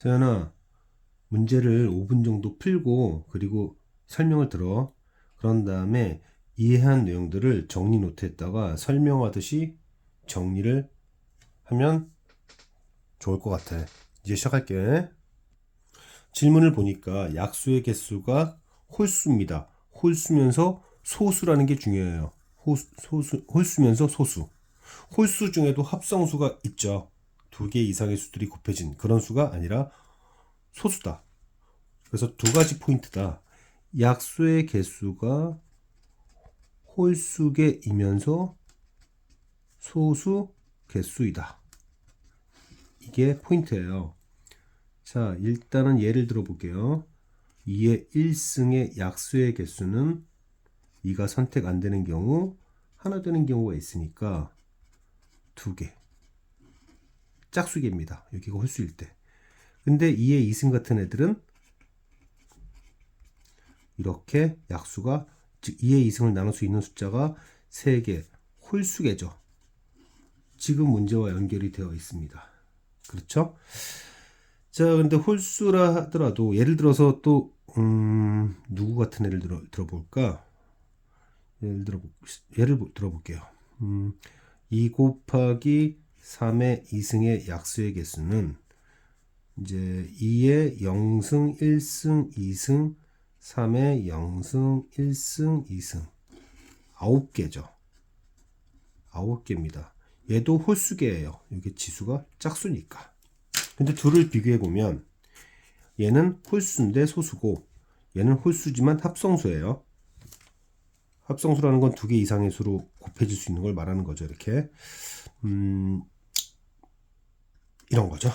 태연아, 문제를 5분 정도 풀고 그리고 설명을 들어. 그런 다음에 이해한 내용들을 정리 노트에다가 설명하듯이 정리를 하면 좋을 것 같아. 이제 시작할게. 질문을 보니까 약수의 개수가 홀수입니다. 홀수면서 소수라는 게 중요해요. 홀수면서 소수. 홀수 중에도 합성수가 있죠. 두 개 이상의 수들이 곱해진 그런 수가 아니라 소수다. 그래서 두 가지 포인트다. 약수의 개수가 홀수개이면서 소수 개수이다. 이게 포인트예요. 자, 일단은 예를 들어 볼게요. 2의 1승의 약수의 개수는 2가 선택 안 되는 경우, 하나 되는 경우가 있으니까 두 개. 짝수개입니다. 여기가 홀수일 때. 근데 2의 2승 같은 애들은 이렇게 약수가, 즉 2의 2승을 나눌 수 있는 숫자가 3개, 홀수개죠. 지금 문제와 연결이 되어 있습니다. 그렇죠? 자, 근데 홀수라 하더라도 예를 들어서 또 누구 같은 애를 들어볼까? 예를 들어볼게요. 2 곱하기 3의 2승의 약수의 개수는 이제 2의 0승, 1승, 2승, 3의 0승, 1승, 2승 9개죠. 9개입니다. 얘도 홀수개예요. 이게 지수가 짝수니까. 근데 둘을 비교해 보면 얘는 홀수인데 소수고 얘는 홀수지만 합성수예요. 합성수라는 건 두 개 이상의 수로 곱해질 수 있는 걸 말하는 거죠. 이렇게 이런 거죠.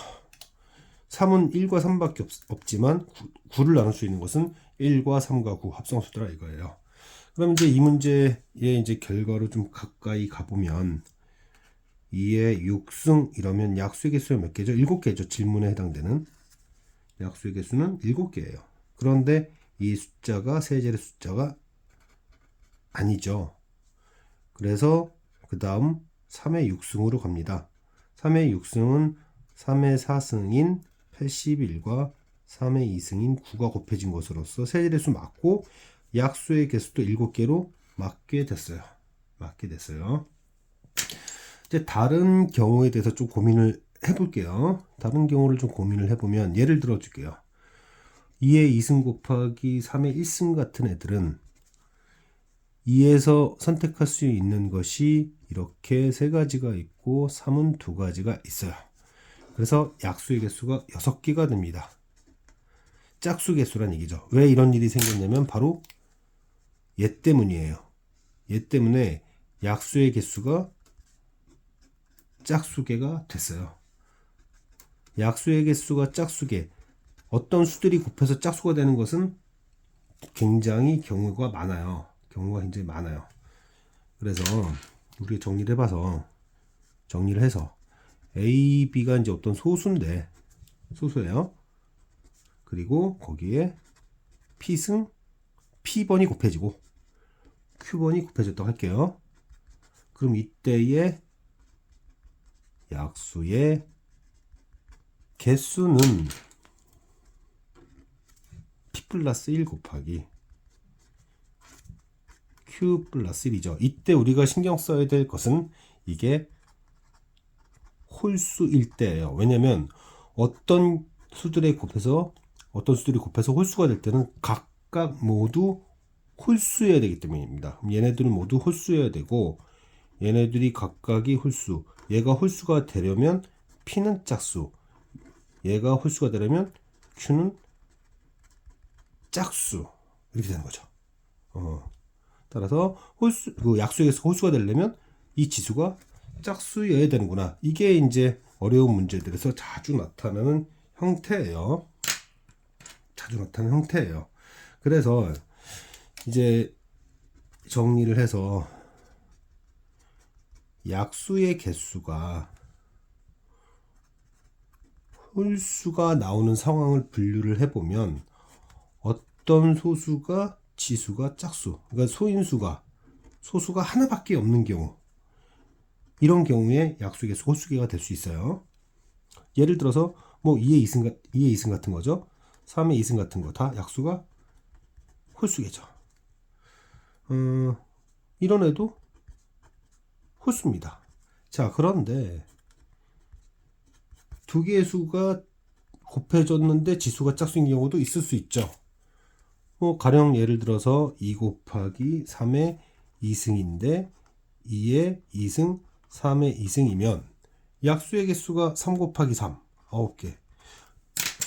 3은 1과 3밖에 없지만 9를 나눌 수 있는 것은 1과 3과 9 합성수더라 이거예요. 그럼 이제 이 문제의 이제 결과로 좀 가까이 가보면 2의 6승 이러면 약수의 개수가 몇 개죠? 7개죠. 질문에 해당되는 약수의 개수는 7개예요. 그런데 이 숫자가 세제의 숫자가 아니죠. 그래서 그 다음 3의 6승으로 갑니다. 3의 6승은 3의 4승인 81과 3의 2승인 9가 곱해진 것으로서 세제수 맞고 약수의 개수도 7개로 맞게 됐어요. 이제 다른 경우에 대해서 좀 고민을 해볼게요. 다른 경우를 좀 고민을 해보면 예를 들어 줄게요. 2의 2승 곱하기 3의 1승 같은 애들은 2에서 선택할 수 있는 것이 이렇게 세 가지가 있고 3은 두 가지가 있어요. 그래서 약수의 개수가 6개가 됩니다. 짝수 개수란 얘기죠. 왜 이런 일이 생겼냐면 바로 얘 때문이에요. 얘 때문에 약수의 개수가 짝수개가 됐어요. 약수의 개수가 짝수개. 어떤 수들이 곱해서 짝수가 되는 것은 굉장히 경우가 많아요. 그래서 우리 정리를 해서 A, B가 이제 어떤 소수예요. 그리고 거기에 P승, P번이 곱해지고 Q번이 곱해졌다고 할게요. 그럼 이때의 약수의 개수는 P 플러스 1 곱하기 Q 플러스 1이죠. 이때 우리가 신경 써야 될 것은 이게 홀수일 때예요. 왜냐면 어떤 수들이 곱해서 홀수가 될 때는 각각 모두 홀수여야 되기 때문입니다. 얘네들은 모두 홀수여야 되고 얘네들이 각각이 홀수. 얘가 홀수가 되려면 P는 짝수. 얘가 홀수가 되려면 Q는 짝수. 이렇게 되는 거죠. 따라서 약수에서 홀수가 되려면 이 지수가 짝수여야 되는구나. 이게 이제 어려운 문제들에서 자주 나타나는 형태예요. 그래서 이제 정리를 해서 약수의 개수가 홀수가 나오는 상황을 분류를 해보면 어떤 소수가 지수가 짝수, 그러니까 소수가 하나밖에 없는 경우, 이런 경우에 약수의 개수 홀수개가 될 수 있어요. 예를 들어서 뭐 2의 2승 같은 거죠. 3의 2승 같은 거 다 약수가 홀수겠죠. 이런 애도 홀수입니다. 자, 그런데 두 개의 수가 곱해졌는데 지수가 짝수인 경우도 있을 수 있죠. 뭐 가령 예를 들어서 2 곱하기 3의 2승인데 2의 2승, 3의 2승이면 약수의 개수가 3 곱하기 3, 9개.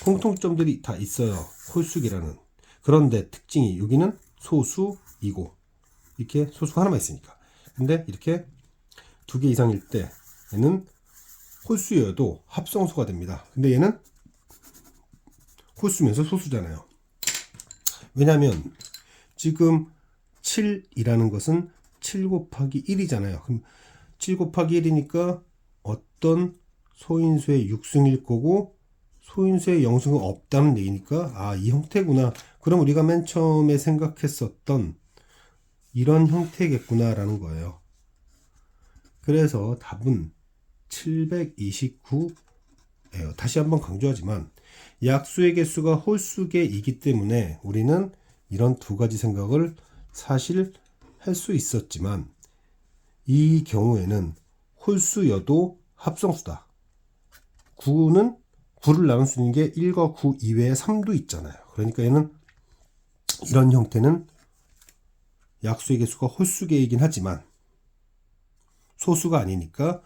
공통점들이 다 있어요. 홀수기라는. 그런데 특징이 여기는 소수이고 이렇게 소수가 하나만 있으니까. 근데 이렇게 두 개 이상일 때 얘는 홀수여도 합성수가 됩니다. 근데 얘는 홀수면서 소수잖아요. 왜냐하면 지금 7이라는 것은 7 곱하기 1이잖아요. 그럼 7 곱하기 1이니까 어떤 소인수의 6승일 거고 소인수의 0승은 없다는 얘기니까 아, 이 형태구나. 그럼 우리가 맨 처음에 생각했었던 이런 형태겠구나 라는 거예요. 그래서 답은 729예요. 다시 한번 강조하지만 약수의 개수가 홀수계이기 때문에 우리는 이런 두 가지 생각을 사실 할 수 있었지만 이 경우에는 홀수여도 합성수다. 9는 9를 나눌 수 있는 게 1과 9 이외에 3도 있잖아요. 그러니까 얘는 이런 형태는 약수의 개수가 홀수계이긴 하지만 소수가 아니니까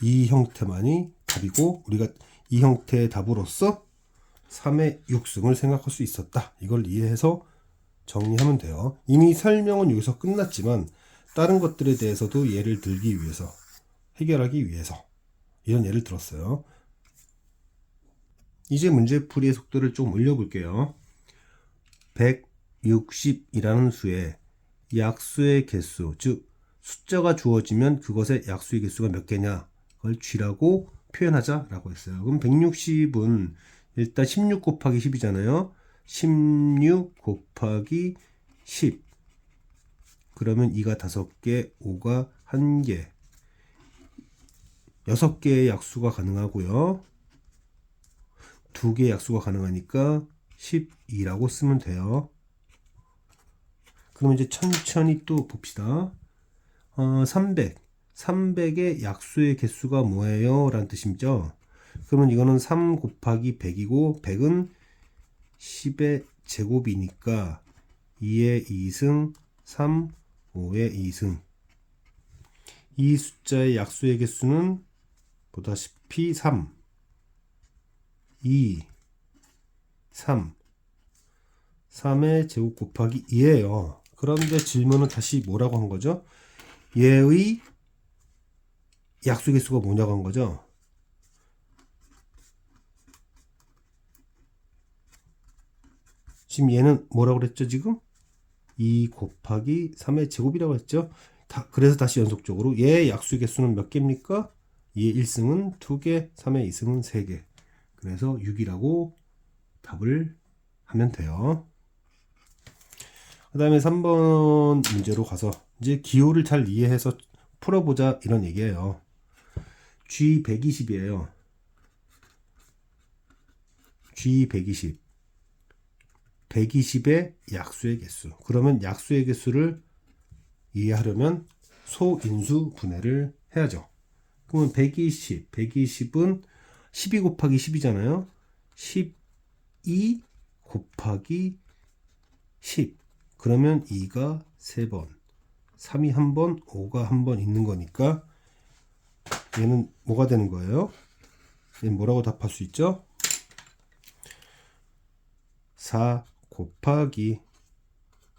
이 형태만이 답이고 우리가 이 형태의 답으로서 3의 6승을 생각할 수 있었다. 이걸 이해해서 정리하면 돼요. 이미 설명은 여기서 끝났지만 다른 것들에 대해서도 예를 들기 위해서 해결하기 위해서 이런 예를 들었어요. 이제 문제풀이의 속도를 좀 올려볼게요. 160이라는 수의 약수의 개수, 즉 숫자가 주어지면 그것의 약수의 개수가 몇 개냐 그걸 쥐라고 표현하자 라고 했어요. 그럼 160은 일단 16 곱하기 10이잖아요. 16 곱하기 10 그러면 2가 5개, 5가 1개 6개의 약수가 가능하고요. 2개의 약수가 가능하니까 12라고 쓰면 돼요. 그럼 이제 천천히 또 봅시다. 300의 약수의 개수가 뭐예요? 라는 뜻이죠. 그러면 이거는 3 곱하기 100이고 100은 10의 제곱이니까 2의 2승, 3, 5의 2승. 이 숫자의 약수의 개수는 보다시피 3, 2, 3, 3의 제곱 곱하기 2예요. 그런데 질문은 다시 뭐라고 한 거죠? 얘의 약수의 개수가 뭐냐고 한 거죠? 지금 얘는 뭐라고 그랬죠? 지금 2 곱하기 3의 제곱이라고 했죠? 그래서 다시 연속적으로 얘의 약수의 개수는 몇 개입니까? 2의 1승은 2개, 3의 2승은 3개. 그래서 6이라고 답을 하면 돼요. 그 다음에 3번 문제로 가서 이제 기호를 잘 이해해서 풀어보자 이런 얘기예요. G120이에요. G120. 120의 약수의 개수. 그러면 약수의 개수를 이해하려면 소인수 분해를 해야죠. 그러면 120은 12 곱하기 10이잖아요. 12 곱하기 10. 그러면 2가 3번, 3이 1번, 5가 1번 있는 거니까 얘는 뭐가 되는 거예요? 얘는 뭐라고 답할 수 있죠? 4 곱하기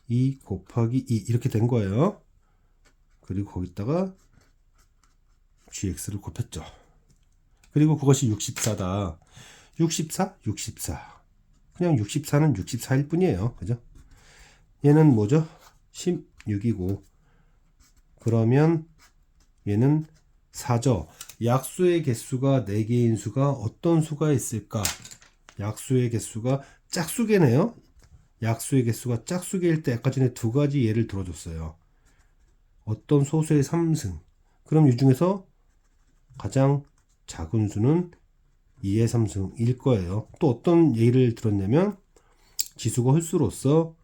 2 곱하기 2 이렇게 된 거예요. 그리고 거기다가 gx를 곱했죠. 그리고 그것이 64다. 64? 64. 그냥 64는 64일 뿐이에요. 그죠? 얘는 뭐죠? 16이고 그러면 얘는 4죠. 약수의 개수가 4개인 수가 어떤 수가 있을까? 약수의 개수가 짝수계네요. 약수의 개수가 짝수계일 때 아까 전에 두 가지 예를 들어줬어요. 어떤 소수의 3승. 그럼 이 중에서 가장 작은 수는 2의 3승일 거예요. 또 어떤 예를 들었냐면 지수가 홀수로서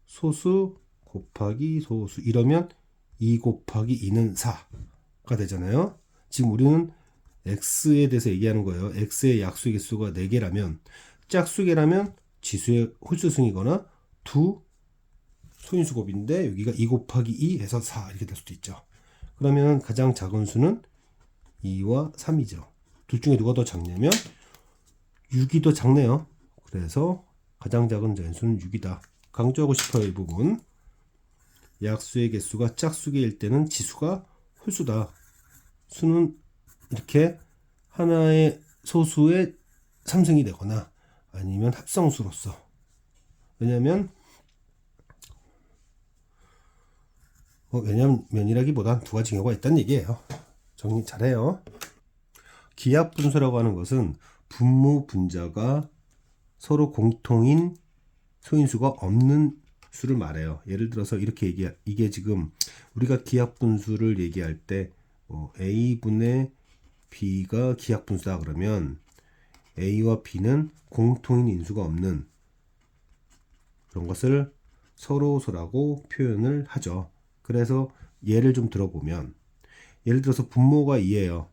소수 곱하기 소수 이러면 2 곱하기 2는 4가 되잖아요. 지금 우리는 x에 대해서 얘기하는 거예요. x의 약수의 개수가 4개라면 짝수개라면 지수의 홀수승이거나 두 소인수곱인데 여기가 2 곱하기 2 해서 4 이렇게 될 수도 있죠. 그러면 가장 작은 수는 2와 3이죠. 둘 중에 누가 더 작냐면 6이 더 작네요. 그래서 가장 작은 자연수는 6이다. 강조하고 싶어요. 이 부분. 약수의 개수가 짝수개일 때는 지수가 홀수다. 수는 이렇게 하나의 소수의 3승이 되거나 아니면 합성수로서. 왜냐면 면이라기보단 두 가지 경우가 있다는 얘기예요. 정리 잘해요. 기하분수라고 하는 것은 분모 분자가 서로 공통인 소인수가 없는 수를 말해요. 예를 들어서 이렇게 이게 지금 우리가 기하분수를 얘기할 때 A분의 B가 기하분수다 그러면 A와 B는 공통인 인수가 없는 그런 것을 서로소라고 표현을 하죠. 그래서 예를 좀 들어보면 예를 들어서 분모가 2예요.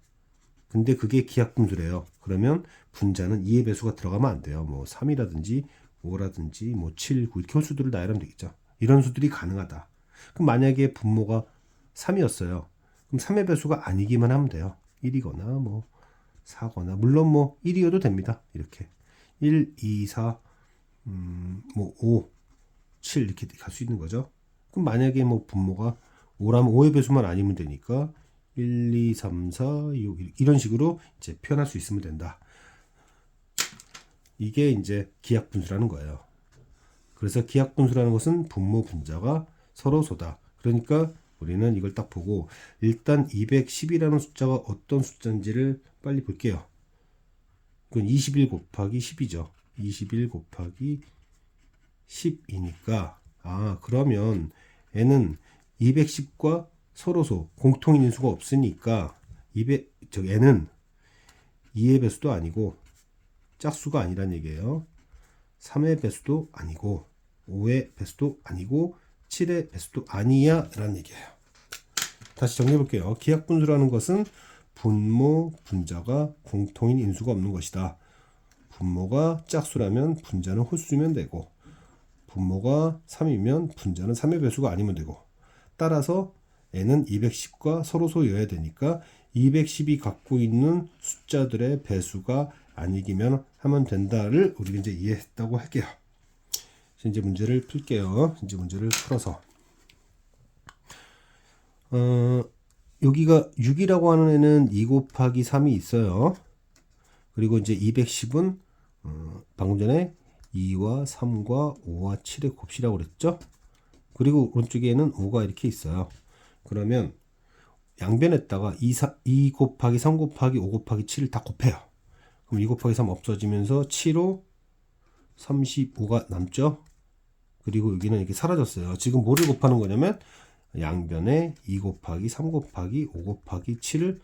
근데 그게 기하분수래요. 그러면 분자는 2의 배수가 들어가면 안 돼요. 뭐 3이라든지 5라든지 뭐 7, 9 이렇게 홀수들을 나열하면 되겠죠. 이런 수들이 가능하다. 그럼 만약에 분모가 3이었어요. 그럼 3의 배수가 아니기만 하면 돼요. 1이거나 뭐 4거나 물론 뭐 1이어도 됩니다. 이렇게 1, 2, 4, 뭐 5, 7 이렇게 갈 수 있는 거죠. 그럼 만약에 뭐 분모가 5라면 5의 배수만 아니면 되니까 1, 2, 3, 4, 6 이런 식으로 이제 표현할 수 있으면 된다. 이게 이제 기하분수라는 거예요. 그래서 기하분수라는 것은 분모 분자가 서로소다. 그러니까 우리는 이걸 딱 보고 일단 210이라는 숫자가 어떤 숫자인지를 빨리 볼게요. 그건 21 곱하기 10이죠. 21 곱하기 10이니까 그러면 n은 210과 서로소 공통인 인수가 없으니까 n은 2의 배수도 아니고 짝수가 아니란 얘기예요. 3의 배수도 아니고 5의 배수도 아니고 7의 배수도 아니야 라는 얘기예요. 다시 정리해 볼게요. 기하분수라는 것은 분모 분자가 공통인 인수가 없는 것이다. 분모가 짝수라면 분자는 홀수면 되고 분모가 3이면 분자는 3의 배수가 아니면 되고 따라서 n은 210과 서로소여야 되니까 210이 갖고 있는 숫자들의 배수가 아니기만 하면 된다를 우리가 이제 이해했다고 할게요. 이제 문제를 풀게요. 이제 문제를 풀어서 여기가 6이라고 하는 애는 2 곱하기 3이 있어요. 그리고 이제 210은 방금 전에 2와 3과 5와 7의 곱이라고 그랬죠. 그리고 오른쪽에는 5가 이렇게 있어요. 그러면 양변에다가 2 곱하기 3 곱하기 5 곱하기 7을 다 곱해요. 그럼 2 곱하기 3 없어지면서 7호 35가 남죠. 그리고 여기는 이렇게 사라졌어요. 지금 뭐를 곱하는 거냐면 양변에 2 곱하기 3 곱하기 5 곱하기 7을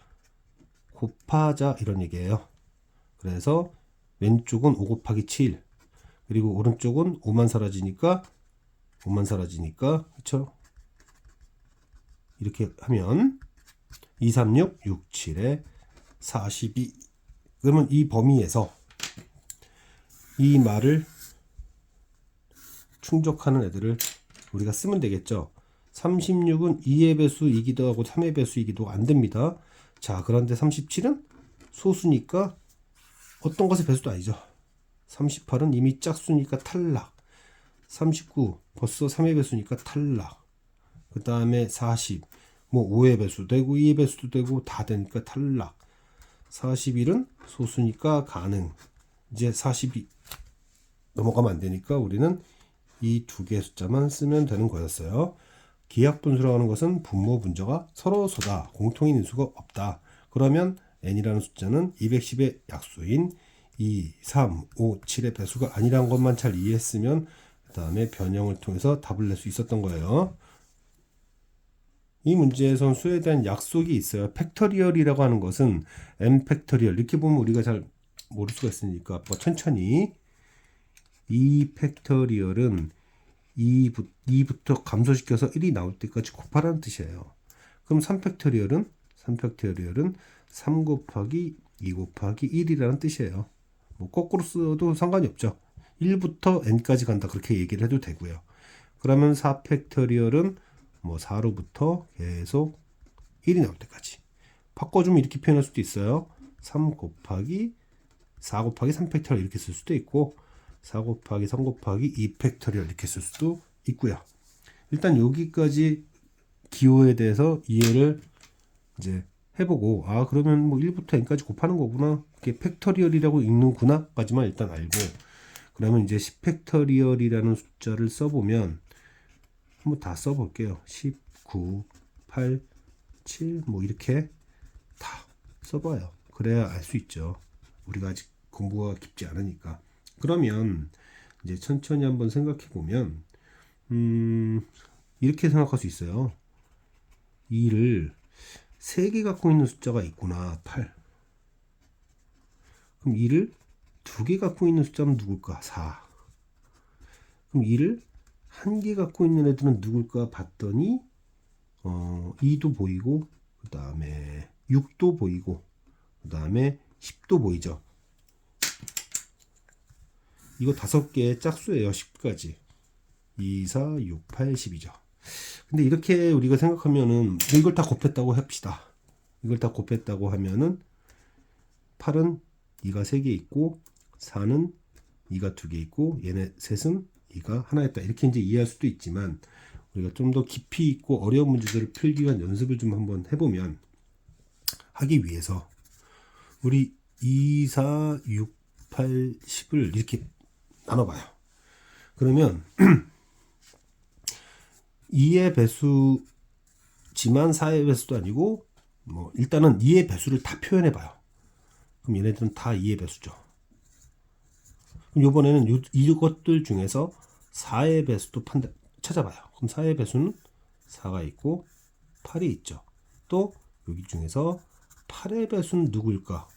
곱하자 이런 얘기예요. 그래서 왼쪽은 5 곱하기 7 그리고 오른쪽은 5만 사라지니까 그쵸? 이렇게 하면 2, 3, 6, 6, 7에 42 그러면 이 범위에서 이 말을 충족하는 애들을 우리가 쓰면 되겠죠. 36은 2의 배수이기도 하고 3의 배수이기도 안 됩니다. 자, 그런데 37은 소수니까 어떤 것의 배수도 아니죠. 38은 이미 짝수니까 탈락. 39 벌써 3의 배수니까 탈락. 그 다음에 40 뭐 5의 배수 되고 2의 배수도 되고 다 되니까 탈락. 41은 소수니까 가능. 이제 40이 넘어가면 안 되니까 우리는 이 두 개의 숫자만 쓰면 되는 거였어요. 기하분수라고 하는 것은 분모 분자가 서로소다. 공통인 인수가 없다. 그러면 n이라는 숫자는 210의 약수인 2, 3, 5, 7의 배수가 아니라는 것만 잘 이해했으면 그 다음에 변형을 통해서 답을 낼 수 있었던 거예요. 이 문제에선 수에 대한 약속이 있어요. 팩터리얼이라고 하는 것은 n 팩터리얼 이렇게 보면 우리가 잘 모를 수가 있으니까 아빠 천천히. 2 팩터리얼은 2부터 감소시켜서 1이 나올 때까지 곱하라는 뜻이에요. 그럼 3 팩터리얼은 3 곱하기 2 곱하기 1이라는 뜻이에요. 뭐 거꾸로 써도 상관이 없죠. 1부터 n까지 간다 그렇게 얘기를 해도 되고요. 그러면 4 팩터리얼은 뭐 4로부터 계속 1이 나올 때까지 바꿔주면 이렇게 표현할 수도 있어요. 3 곱하기 4 곱하기 3 팩터리얼 이렇게 쓸 수도 있고 4 곱하기 3 곱하기 2 팩터리얼 이렇게 쓸 수도 있고요. 일단 여기까지 기호에 대해서 이해를 이제 해보고 그러면 뭐 1부터 n까지 곱하는 거구나, 이게 팩터리얼이라고 읽는구나 까지만 일단 알고, 그러면 이제 10 팩터리얼이라는 숫자를 써보면 한번 다 써볼게요. 19, 8, 7 뭐 이렇게 다 써봐요. 그래야 알 수 있죠. 우리가 아직 공부가 깊지 않으니까. 그러면 이제 천천히 한번 생각해 보면 이렇게 생각할 수 있어요. 2를 3개 갖고 있는 숫자가 있구나. 8. 그럼 2를 2개 갖고 있는 숫자는 누굴까? 4. 그럼 2를 1개 갖고 있는 애들은 누굴까 봤더니 2도 보이고, 그 다음에 6도 보이고, 그 다음에 10도 보이죠. 이거 5개의 짝수예요. 10까지. 2, 4, 6, 8, 10이죠. 근데 이렇게 우리가 생각하면은 이걸 다 곱했다고 합시다. 이걸 다 곱했다고 하면은 8은 2가 3개 있고 4는 2가 2개 있고 얘네 셋은 2가 하나 있다. 이렇게 이제 이해할 수도 있지만 우리가 좀 더 깊이 있고 어려운 문제들을 풀기 위한 연습을 좀 한번 해보면, 하기 위해서 우리 2, 4, 6, 8, 10을 이렇게 나눠봐요. 그러면 2의 배수지만 4의 배수도 아니고 뭐 일단은 2의 배수를 다 표현해봐요. 그럼 얘네들은 다 2의 배수죠. 그럼 이번에는 이것들 중에서 4의 배수도 찾아봐요. 그럼 4의 배수는 4가 있고 8이 있죠. 또 여기 중에서 8의 배수는 누구일까?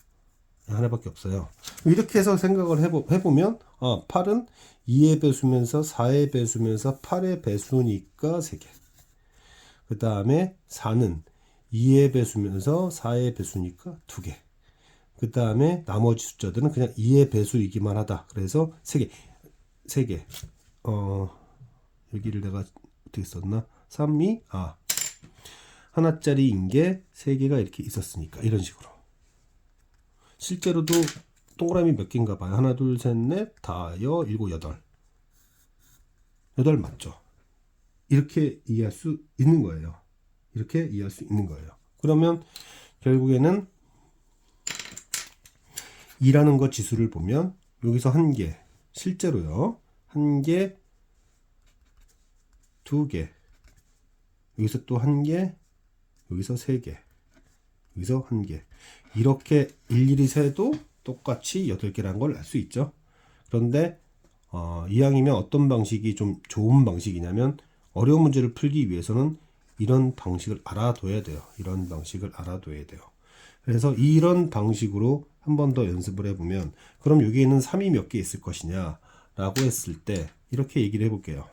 하나밖에 없어요. 이렇게 해서 생각을 해보면 8은 2의 배수면서 4의 배수면서 8의 배수니까 3개. 그 다음에 4는 2의 배수면서 4의 배수니까 2개. 그 다음에 나머지 숫자들은 그냥 2의 배수이기만 하다. 그래서 3개. 3개. 여기를 내가 어떻게 썼나? 3이 하나짜리인 게 3개가 이렇게 있었으니까 이런 식으로. 실제로도 동그라미 몇 개인가 봐요. 하나, 둘, 셋, 넷, 다여, 일곱, 여덟. 8 맞죠? 이렇게 이해할 수 있는 거예요. 이렇게 이해할 수 있는 거예요. 그러면 결국에는 2라는 거 지수를 보면 여기서 1개, 실제로요. 1개, 2개, 여기서 또 1개, 여기서 3개, 여기서 1개. 이렇게 일일이 세도 똑같이 8개라는 걸 알 수 있죠. 그런데 이왕이면 어떤 방식이 좀 좋은 방식이냐면, 어려운 문제를 풀기 위해서는 이런 방식을 알아둬야 돼요. 이런 방식을 알아둬야 돼요. 그래서 이런 방식으로 한 번 더 연습을 해보면, 그럼 여기에는 3이 몇 개 있을 것이냐 라고 했을 때 이렇게 얘기를 해볼게요.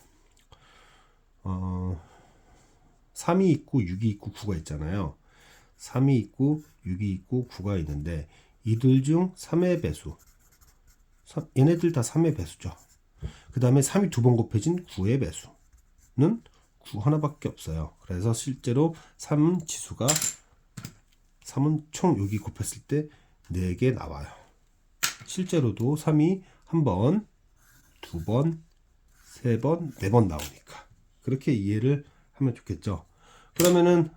3이 있고 6이 있고 9가 있잖아요. 3이 있고 6이 있고 9가 있는데 이들 중 3의 배수, 얘네들 다 3의 배수죠. 그 다음에 3이 2번 곱해진 9의 배수는 9 하나밖에 없어요. 그래서 실제로 3 지수가 3은 총 여기 곱했을 때 4개 나와요. 실제로도 3이 1번, 2번, 3번, 4번 나오니까 그렇게 이해를 하면 좋겠죠. 그러면은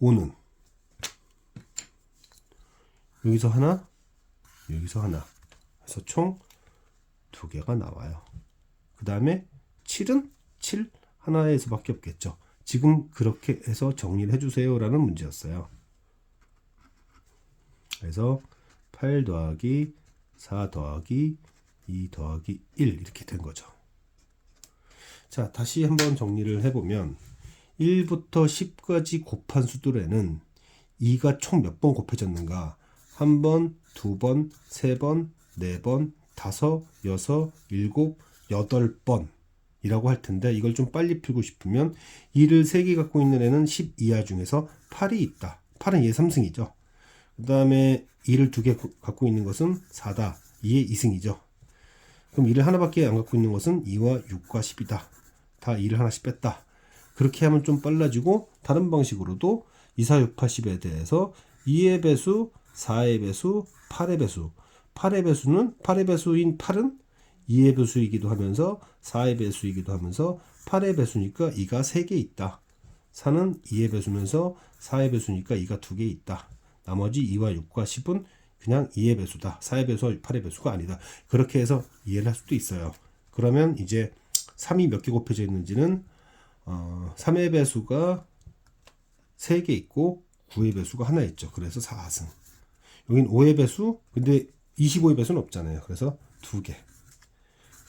5는 여기서 하나, 여기서 하나 해서 총 2개가 나와요. 그 다음에 7은 7 하나에서 밖에 없겠죠. 지금 그렇게 해서 정리를 해주세요 라는 문제였어요. 그래서 8 더하기 4 더하기 2 더하기 1 이렇게 된 거죠. 자, 다시 한번 정리를 해보면 1부터 10까지 곱한 수들에는 2가 총 몇 번 곱해졌는가? 한 번, 두 번, 세 번, 네 번, 다섯, 여섯, 일곱, 여덟 번이라고 할 텐데 이걸 좀 빨리 풀고 싶으면 2를 3개 갖고 있는 애는 10 이하 중에서 8이 있다. 8은 얘 3승이죠. 그 다음에 2를 2개 갖고 있는 것은 4다. 2의 2승이죠. 그럼 2를 하나밖에 안 갖고 있는 것은 2와 6과 10이다. 다 2를 하나씩 뺐다. 그렇게 하면 좀 빨라지고 다른 방식으로도 2, 4, 6, 80에 대해서 2의 배수, 4의 배수, 8의 배수. 8의 배수는 8의 배수인 8은 2의 배수이기도 하면서 4의 배수이기도 하면서 8의 배수니까 2가 3개 있다. 4는 2의 배수면서 4의 배수니까 2가 2개 있다. 나머지 2와 6과 10은 그냥 2의 배수다. 4의 배수와 8의 배수가 아니다. 그렇게 해서 이해를 할 수도 있어요. 그러면 이제 3이 몇 개 곱해져 있는지는 3의 배수가 3개 있고 9의 배수가 하나 있죠. 그래서 4승. 여긴 5의 배수, 근데 25의 배수는 없잖아요. 그래서 2개.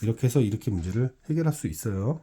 이렇게 해서 이렇게 문제를 해결할 수 있어요.